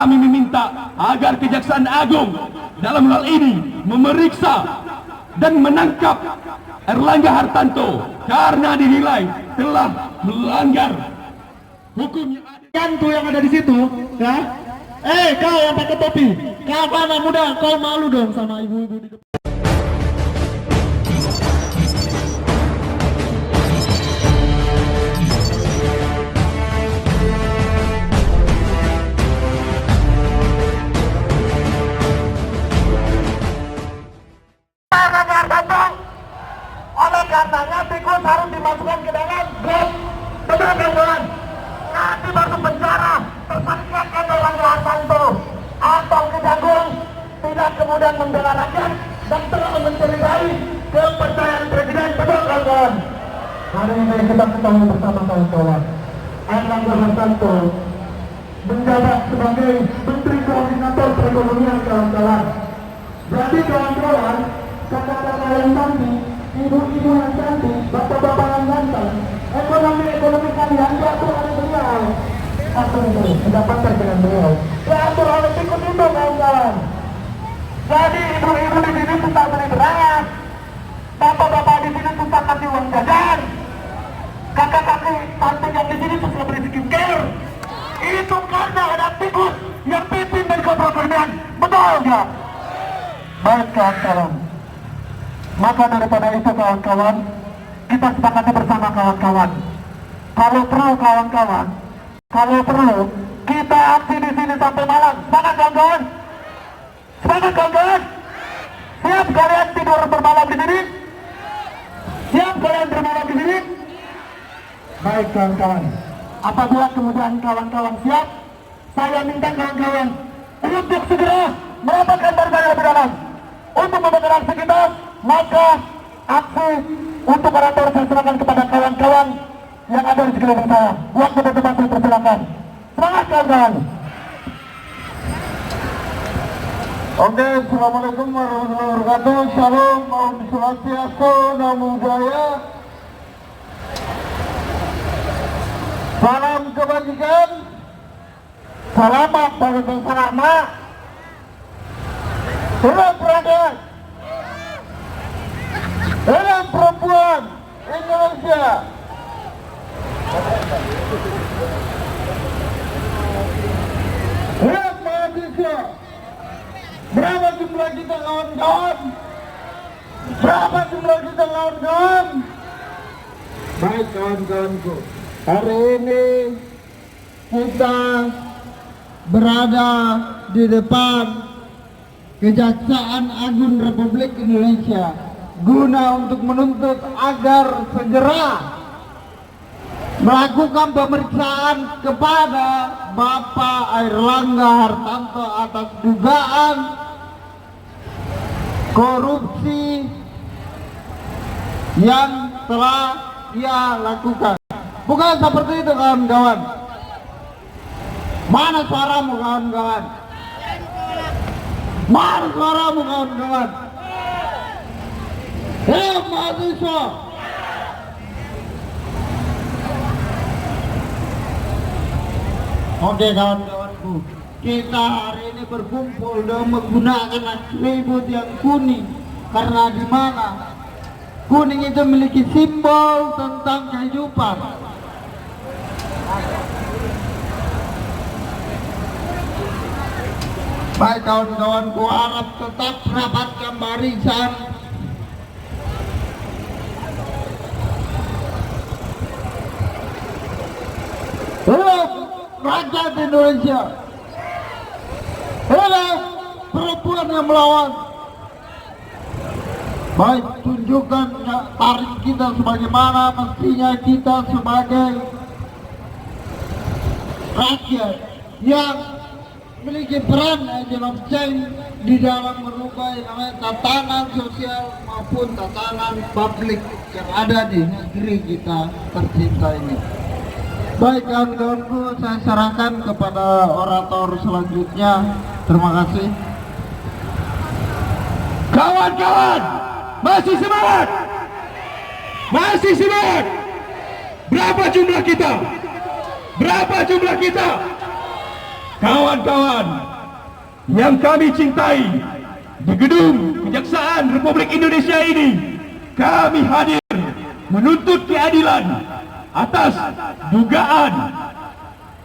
Kami meminta agar Kejaksaan Agung dalam hal ini memeriksa dan menangkap Erlangga Hartanto karena dinilai telah melanggar hukum yang ada. Tuh yang ada di situ, ya. Kau yang pakai topi, kau anak muda, kau malu dong sama ibu-ibu di depan. Oleh karenanya tikus harus dimasukkan ke dalam got. Betul kawan? Nanti masuk penjara tersangkakan Erlangga Hartanto atau Kejagung tidak kemudian membela rakyat dan telah mencederai kepercayaan presiden. Betul kawan? Hari ini kita ketahui bersama kawan-kawan, Erlangga Hartanto menjabat sebagai Menteri Koordinator Perekonomian kawan-kawan. Jadi kawan-kawan, kakak-kakak yang cantik, ibu-ibu yang cantik, bapak-bapak yang ganteng, ekonomi kalian diatur oleh beliau. Atur itu, mendapatkan dengan beliau. Diatur oleh tikus itu kawan-kawan. Jadi ibu-ibu di sini susah beli beras, bapak-bapak di sini susah kasih uang jajan, kakak-kakak cantik yang di sini susah beli skincare. Itu karena ada tikus yang pimpin dari keperekonomian. Betul nggak? Baik kawan-kawan. Maka daripada itu kawan-kawan, kita sepakati bersama kawan-kawan. Kalau perlu kawan-kawan, kalau perlu kita aksi di sini sampai malam. Semangat kawan-kawan. Semangat kawan-kawan. Siap kalian tidur bermalam di sini? Siap kalian bermalam di sini? Baik kawan-kawan. Apabila kemudian kawan-kawan siap, saya minta kawan-kawan untuk segera merapatkan barisan lebih dalam. Untuk memberikan aksi kita, maka aksi untuk orator saya serahkan kepada kawan-kawan yang ada di sekeliling saya. Waktu dan tempat saya persilakan. Semangat kawan-kawan. Oke, assalamualaikum warahmatullahi wabarakatuh. Shalom, Om Swastiastu, Namo Buddhaya. Salam kebajikan. Selamat bagi selamat. Salam peradaban. Salam perempuan Indonesia. Salam mahasiswa. Berapa jumlah kita kawan-kawan? Berapa jumlah kita kawan-kawan? Baik kawan-kawanku, hari ini kita berada di depan Kejaksaan Agung Republik Indonesia guna untuk menuntut agar segera melakukan pemeriksaan kepada Bapak Erlangga Hartanto atas dugaan korupsi yang telah ia lakukan. Bukan seperti itu kawan-kawan. Mana suaramu kawan-kawan? Mana suaramu kawan-kawan? Hei mahasiswa, oke kawan-kawanku, kita hari ini berkumpul dengan menggunakan atribut yang kuning. Karena di mana kuning itu memiliki simbol tentang kehidupan. Baik kawan-kawanku, harap tetap rapatkan barisan. Hello rakyat Indonesia. Hello perempuan yang melawan. Baik, tunjukkan tarif kita sebagaimana mestinya kita sebagai rakyat yang memiliki peran agent of change di dalam merubah yang namanya tatanan sosial maupun tatanan publik yang ada di negeri kita tercinta ini. Baik kawan-kawanku, saya serahkan kepada orator selanjutnya. Terima kasih. Kawan-kawan, masih semangat? Masih semangat? Berapa jumlah kita? Berapa jumlah kita? Kawan-kawan yang kami cintai, di gedung Kejaksaan Republik Indonesia ini kami hadir menuntut keadilan atas dugaan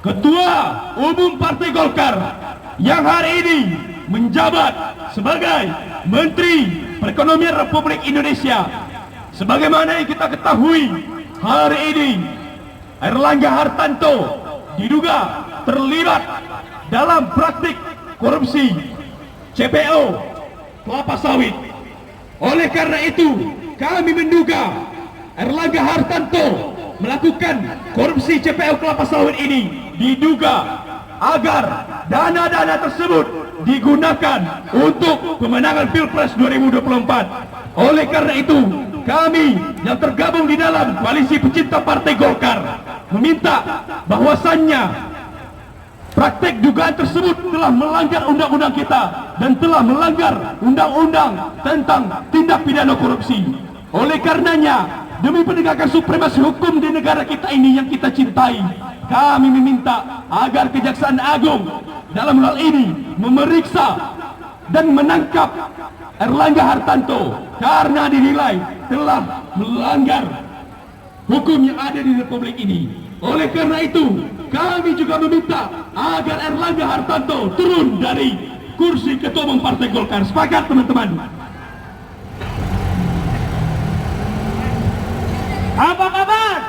Ketua Umum Partai Golkar yang hari ini menjabat sebagai Menteri Perekonomian Republik Indonesia. Sebagaimana yang kita ketahui, hari ini Airlangga Hartarto diduga terlibat dalam praktik korupsi CPO kelapa sawit. Oleh karena itu, kami menduga Airlangga Hartarto melakukan korupsi CPO kelapa sawit ini diduga agar dana-dana tersebut digunakan untuk pemenangan Pilpres 2024. Oleh karena itu, kami yang tergabung di dalam koalisi pecinta Partai Golkar meminta bahwasannya praktek dugaan tersebut telah melanggar undang-undang kita dan telah melanggar undang-undang tentang tindak pidana korupsi. Oleh karenanya, demi penegakan supremasi hukum di negara kita ini yang kita cintai, kami meminta agar Kejaksaan Agung dalam hal ini memeriksa dan menangkap Airlangga Hartarto karena dinilai telah melanggar hukum yang ada di Republik ini. Oleh karena itu, kami juga meminta agar Airlangga Hartarto turun dari kursi Ketua Umum Partai Golkar. Sepakat, teman-teman? Apa kabar?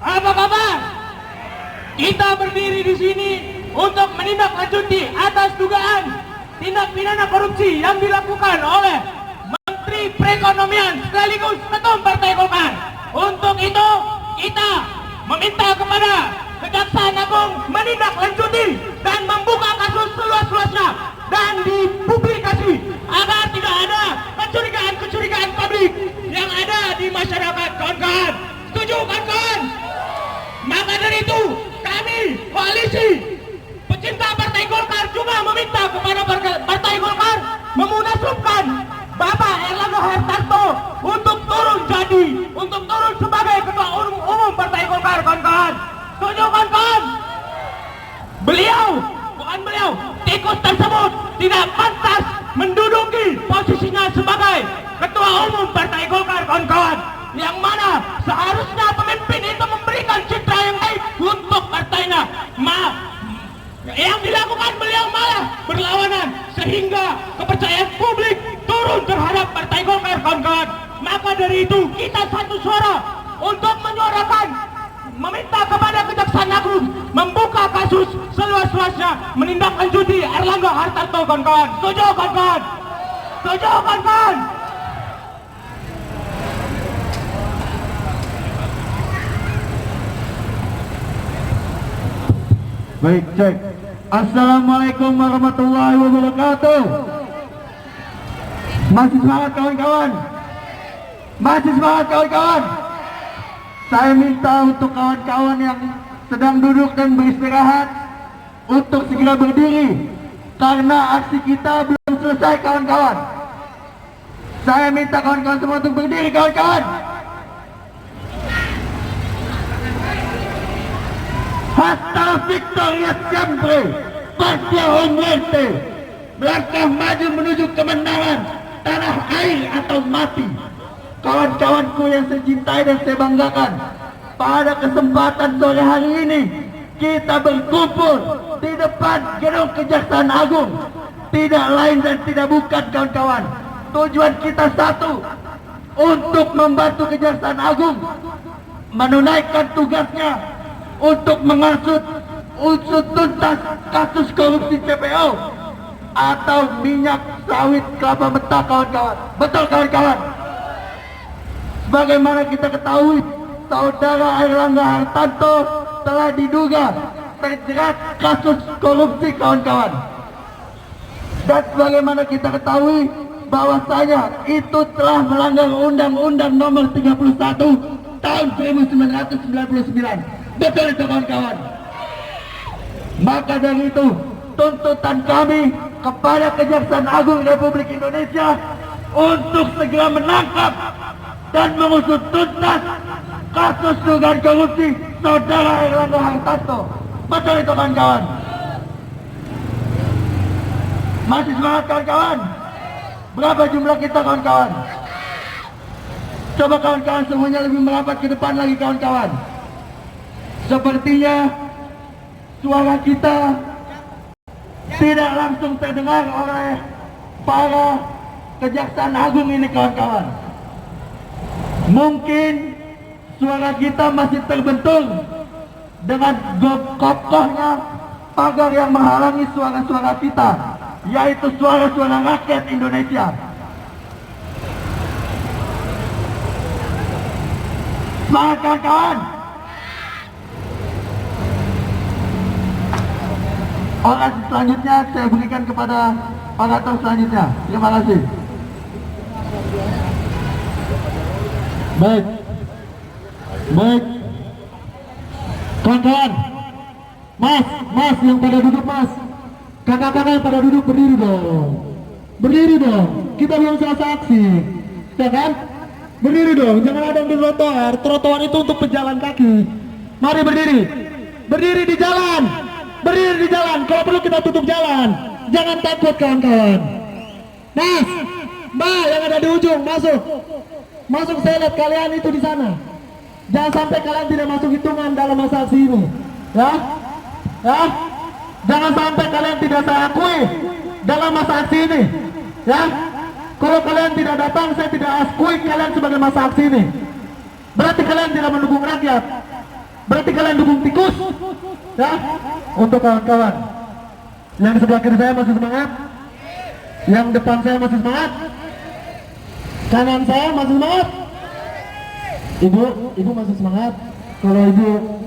Apa kabar? Kita berdiri di sini untuk menindaklanjuti atas dugaan tindak pidana korupsi yang dilakukan oleh Menteri Perekonomian sekaligus Ketua Partai Golkar. Untuk itu, kita meminta kepada Kejaksaan Agung menindaklanjuti dan membuka kasus seluas-luasnya dan dipublikasi agar tidak ada kecurigaan-kecurigaan publik yang ada di masyarakat, kawan-kawan. Setuju, kawan-kawan? Maka dari itu, kami koalisi pecinta Partai Golkar juga meminta kepada Partai Golkar memunasluhkan Bapak Airlangga Hartarto untuk turun sebagai Ketua Umum Partai Golkar, kawan-kawan. Setuju, kawan-kawan? Beliau, tikus tersebut tidak pantas menduduki posisinya sebagai Ketua Umum Partai Golkar, kawan-kawan. Yang mana seharusnya pemimpin itu memberikan citra yang baik untuk partainya. Yang dilakukan beliau malah berlawanan sehingga kepercayaan publik turun terhadap Partai Golkar, kawan-kawan. Maka dari itu kita satu suara untuk menyuarakan, meminta kepada Kejaksaan Agung membuka kasus seluas-luasnya, menindaklanjuti Airlangga Hartarto, kawan-kawan. Setuju, kawan-kawan? Setuju, kawan-kawan? Baik, cek. Assalamualaikum warahmatullahi wabarakatuh. Masih semangat, kawan-kawan? Masih semangat, kawan-kawan? Saya minta untuk kawan-kawan yang sedang duduk dan beristirahat untuk segera berdiri karena aksi kita belum selesai, kawan-kawan. Saya minta kawan-kawan semua untuk berdiri, kawan-kawan. Hasta victoria siempre, patria o muerte. Melangkah maju menuju kemenangan, tanah air atau mati. Kawan-kawanku yang saya cintai dan saya banggakan, pada kesempatan sore hari ini kita berkumpul di depan gedung Kejaksaan Agung. Tidak lain dan tidak bukan, kawan-kawan, tujuan kita satu, untuk membantu Kejaksaan Agung menunaikan tugasnya untuk mengusut tuntas kasus korupsi CPO atau minyak sawit kelapa mentah, kawan-kawan. Betul, kawan-kawan? Sebagaimana kita ketahui, saudara Airlangga Hartarto telah diduga terjerat kasus korupsi, kawan-kawan. Dan sebagaimana kita ketahui bahwasanya itu telah melanggar Undang-Undang Nomor 31 tahun 1999. Betul itu, kawan-kawan? Maka dari itu, tuntutan kami kepada Kejaksaan Agung Republik Indonesia untuk segera menangkap dan mengusut tuntas kasus dugaan korupsi saudara Airlangga Hartarto. Betul itu, kawan-kawan? Masih semangat kawan-kawan? Berapa jumlah kita kawan-kawan? Coba kawan-kawan semuanya lebih merapat ke depan lagi kawan-kawan. Sepertinya suara kita tidak langsung terdengar oleh para Kejaksaan Agung ini kawan-kawan. Mungkin suara kita masih terbentur dengan kokohnya pagar yang menghalangi suara-suara kita, yaitu suara-suara rakyat Indonesia. Semangat kawan-kawan. Orasi selanjutnya saya berikan kepada orator selanjutnya. Terima kasih. Baik, kawan-kawan, mas yang pada duduk mas, kakak-kakak yang pada duduk berdiri dong, kita belum selesai aksi, ya kan? Berdiri dong, jangan ada yang di trotoar itu untuk pejalan kaki. Mari berdiri di jalan, kalau perlu kita tutup jalan, jangan takut kawan-kawan. Mas, mbak yang ada di ujung, masuk, saya lihat kalian itu di sana. Jangan sampai kalian tidak masuk hitungan dalam masa aksi ini, ya. Jangan sampai kalian tidak saya akui dalam masa aksi ini, ya. Kalau kalian tidak datang, saya tidak akui kalian sebagai masa aksi ini. Berarti kalian tidak mendukung rakyat. Berarti kalian dukung tikus, ya. Untuk kawan-kawan yang sebelah kiri saya masih semangat, yang depan saya masih semangat, kanan saya masih semangat. Ibu masih semangat. Kalau ibu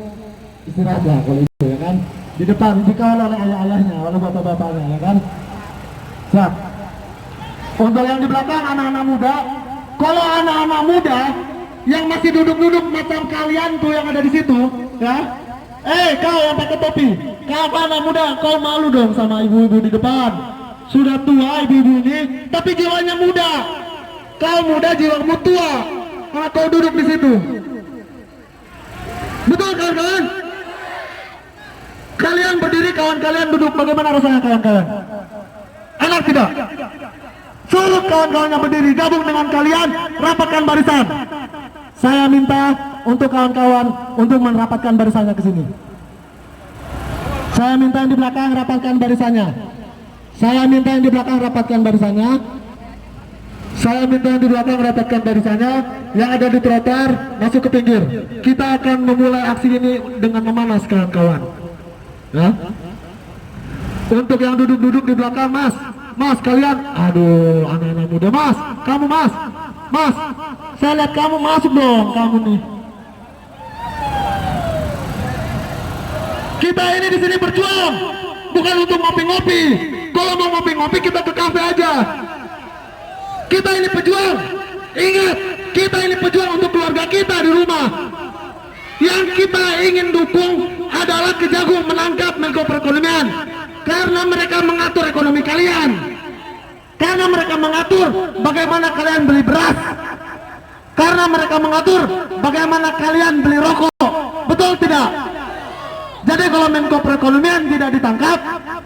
istirahat lah, kalau ibu ya kan. Di depan dikawal oleh ayah-ayahnya, oleh bapak-bapaknya ya kan. Siap. Untuk yang di belakang anak-anak muda, kalau anak-anak muda yang masih duduk-duduk macam kalian tuh yang ada di situ, ya. Kau yang pakai topi, kau anak muda, kau malu dong sama ibu-ibu di depan. Sudah tua ibu-ibu ini, tapi jiwanya muda. Kau muda, jiwamu tua. Karena kau duduk di situ. Betul kawan-kawan? Kalian berdiri, kawan kalian duduk. Bagaimana rasanya kawan-kawan? Enak tidak? Suruh kawan-kawan yang berdiri gabung dengan kalian, rapatkan barisan. Saya minta untuk kawan-kawan untuk merapatkan barisannya ke sini. Saya minta yang di belakang rapatkan barisannya. Saya minta yang di belakang rapatkan barisannya. Saya minta yang di belakang rapatkan barisannya. Yang ada di trotoar masuk ke pinggir. Kita akan memulai aksi ini dengan memanas kawan-kawan, ya. Untuk yang duduk-duduk di belakang mas kalian, aduh anak-anak muda, kamu mas, saya lihat kamu masuk dong, kamu nih. Kita ini di sini berjuang, bukan untuk ngopi-ngopi. Kalau mau ngopi-ngopi kita ke kafe aja. Kita ini pejuang. Ingat, kita ini pejuang untuk keluarga kita di rumah. Yang kita ingin dukung adalah Kejagung menangkap Menko Perekonomian, karena mereka mengatur ekonomi kalian, karena mereka mengatur bagaimana kalian beli beras, karena mereka mengatur bagaimana kalian beli rokok. Betul tidak? Jadi kalau Menko Perekonomian tidak ditangkap,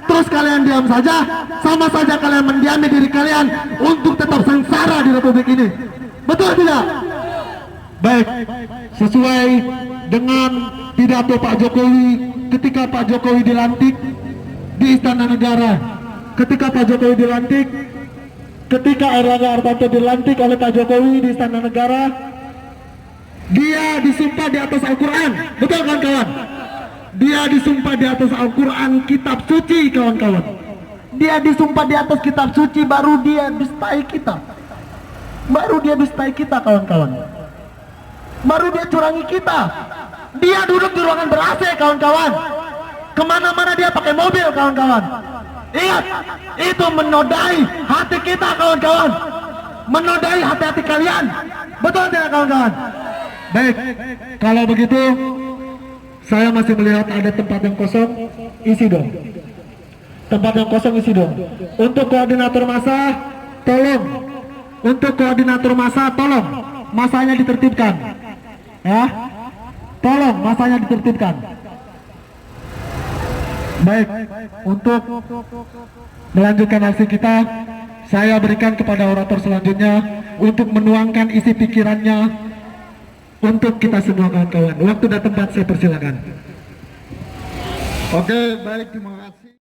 terus kalian diam saja, sama saja kalian mendiami diri kalian untuk tetap sengsara di Republik ini. Betul tidak? Baik, sesuai dengan pidato Pak Jokowi ketika Pak Jokowi dilantik di Istana Negara, ketika Erlangga Hartarto dilantik oleh Pak Jokowi di Istana Negara, dia disumpah di atas Al-Quran. Betul kan kawan? Dia disumpah di atas Al-Quran, kitab suci kawan-kawan. Dia disumpah di atas kitab suci, baru dia dustai kita. Baru dia dustai kita kawan-kawan. Baru dia curangi kita. Dia duduk di ruangan ber-AC kawan-kawan. Kemana-mana dia pakai mobil kawan-kawan. Ingat, itu menodai hati kita kawan-kawan. Menodai hati-hati kalian. Betul tidak kawan-kawan? Baik, kalau begitu saya masih melihat ada tempat yang kosong, isi dong. Tempat yang kosong isi dong. Untuk koordinator massa, tolong. Untuk koordinator massa, tolong masanya ditertibkan. Ya, tolong masanya ditertibkan. Baik, untuk melanjutkan aksi kita, saya berikan kepada orator selanjutnya untuk menuangkan isi pikirannya untuk kita semua kawan-kawan. Waktu dan tempat saya persilakan. Oke, baik, terima kasih.